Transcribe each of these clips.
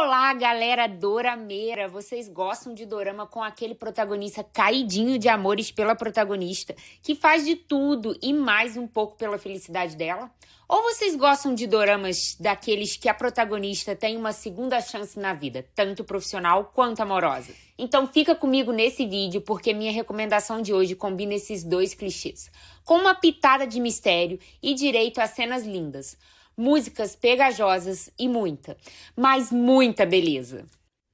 Olá, galera dorameira! Vocês gostam de dorama com aquele protagonista caidinho de amores pela protagonista, que faz de tudo e mais um pouco pela felicidade dela? Ou vocês gostam de doramas daqueles que a protagonista tem uma segunda chance na vida, tanto profissional quanto amorosa? Então fica comigo nesse vídeo, porque minha recomendação de hoje combina esses dois clichês, com uma pitada de mistério e direito a cenas lindas, músicas pegajosas e muita, mas muita beleza.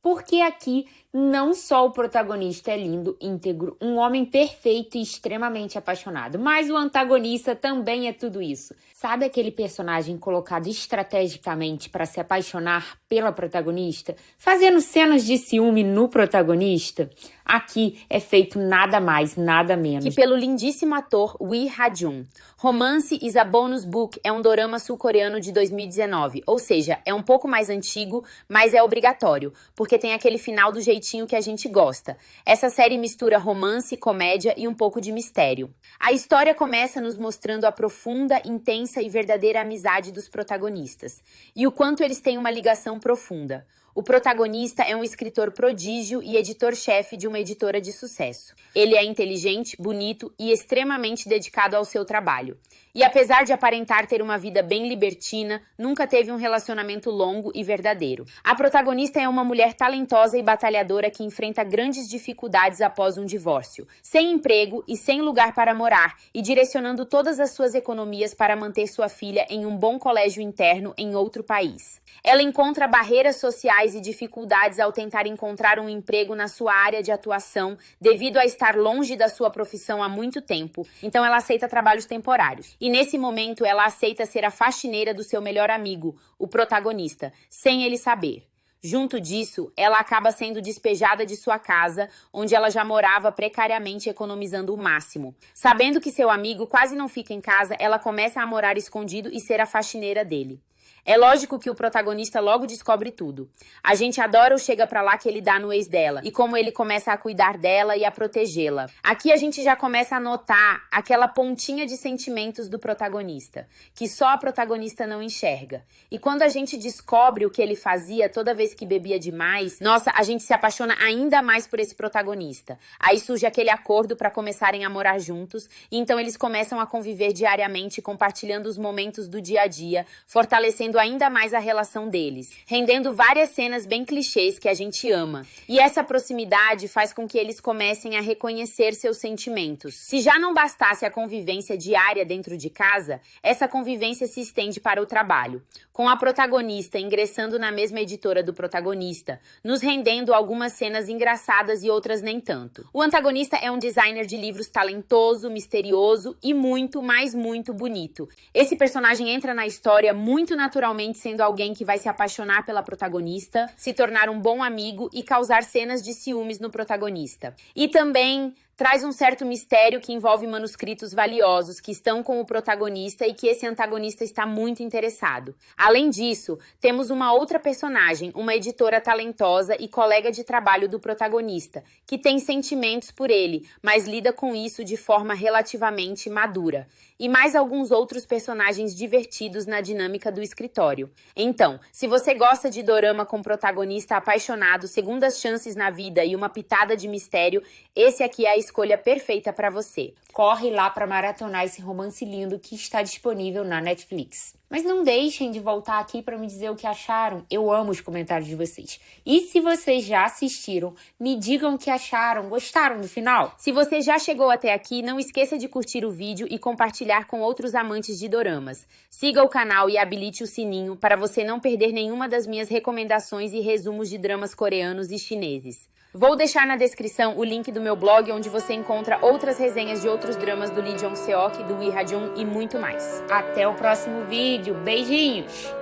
Porque aqui não só o protagonista é lindo, íntegro, um homem perfeito e extremamente apaixonado, mas o antagonista também é tudo isso. Sabe aquele personagem colocado estrategicamente para se apaixonar pela protagonista, fazendo cenas de ciúme no protagonista? Aqui é feito nada mais, nada menos que pelo lindíssimo ator Lee Ha-jun. Romance is a Bonus Book é um dorama sul-coreano de 2019, ou seja, é um pouco mais antigo, mas é obrigatório, porque tem aquele final do jeitinho que a gente gosta. Essa série mistura romance, comédia e um pouco de mistério. A história começa nos mostrando a profunda, intensa e verdadeira amizade dos protagonistas, e o quanto eles têm uma ligação profunda. O protagonista é um escritor prodígio e editor-chefe de uma editora de sucesso. Ele é inteligente, bonito e extremamente dedicado ao seu trabalho. E apesar de aparentar ter uma vida bem libertina, nunca teve um relacionamento longo e verdadeiro. A protagonista é uma mulher talentosa e batalhadora que enfrenta grandes dificuldades após um divórcio, sem emprego e sem lugar para morar, e direcionando todas as suas economias para manter sua filha em um bom colégio interno em outro país. Ela encontra barreiras sociais e dificuldades ao tentar encontrar um emprego na sua área de atuação, devido a estar longe da sua profissão há muito tempo, então ela aceita trabalhos temporários. E nesse momento ela aceita ser a faxineira do seu melhor amigo, o protagonista, sem ele saber. Junto disso, ela acaba sendo despejada de sua casa, onde ela já morava precariamente economizando o máximo. Sabendo que seu amigo quase não fica em casa, ela começa a morar escondido e ser a faxineira dele. É lógico que o protagonista logo descobre tudo. A gente adora o chega pra lá que ele dá no ex dela e como ele começa a cuidar dela e a protegê-la. Aqui a gente já começa a notar aquela pontinha de sentimentos do protagonista, que só a protagonista não enxerga. E quando a gente descobre o que ele fazia toda vez que bebia demais, nossa, a gente se apaixona ainda mais por esse protagonista. Aí surge aquele acordo pra começarem a morar juntos, e então eles começam a conviver diariamente, compartilhando os momentos do dia a dia, fortalecendo ainda mais a relação deles, rendendo várias cenas bem clichês que a gente ama. E essa proximidade faz com que eles comecem a reconhecer seus sentimentos. Se já não bastasse a convivência diária dentro de casa, essa convivência se estende para o trabalho, com a protagonista ingressando na mesma editora do protagonista, nos rendendo algumas cenas engraçadas e outras nem tanto. O antagonista é um designer de livros talentoso, misterioso e muito, mas muito bonito. Esse personagem entra na história muito naturalmente, sendo alguém que vai se apaixonar pela protagonista, se tornar um bom amigo e causar cenas de ciúmes no protagonista. E também traz um certo mistério que envolve manuscritos valiosos que estão com o protagonista e que esse antagonista está muito interessado. Além disso, temos uma outra personagem, uma editora talentosa e colega de trabalho do protagonista, que tem sentimentos por ele, mas lida com isso de forma relativamente madura. E mais alguns outros personagens divertidos na dinâmica do escritório. Então, se você gosta de dorama com protagonista apaixonado, segundas chances na vida e uma pitada de mistério, esse aqui é a escolha perfeita para você. Corre lá para maratonar esse romance lindo que está disponível na Netflix. Mas não deixem de voltar aqui para me dizer o que acharam. Eu amo os comentários de vocês. E se vocês já assistiram, me digam o que acharam. Gostaram do final? Se você já chegou até aqui, não esqueça de curtir o vídeo e compartilhar com outros amantes de doramas. Siga o canal e habilite o sininho para você não perder nenhuma das minhas recomendações e resumos de dramas coreanos e chineses. Vou deixar na descrição o link do meu blog, onde você encontra outras resenhas de outros dramas do Lee Jong-seok, do Lee Ha-jun e muito mais. Até o próximo vídeo. Beijinhos!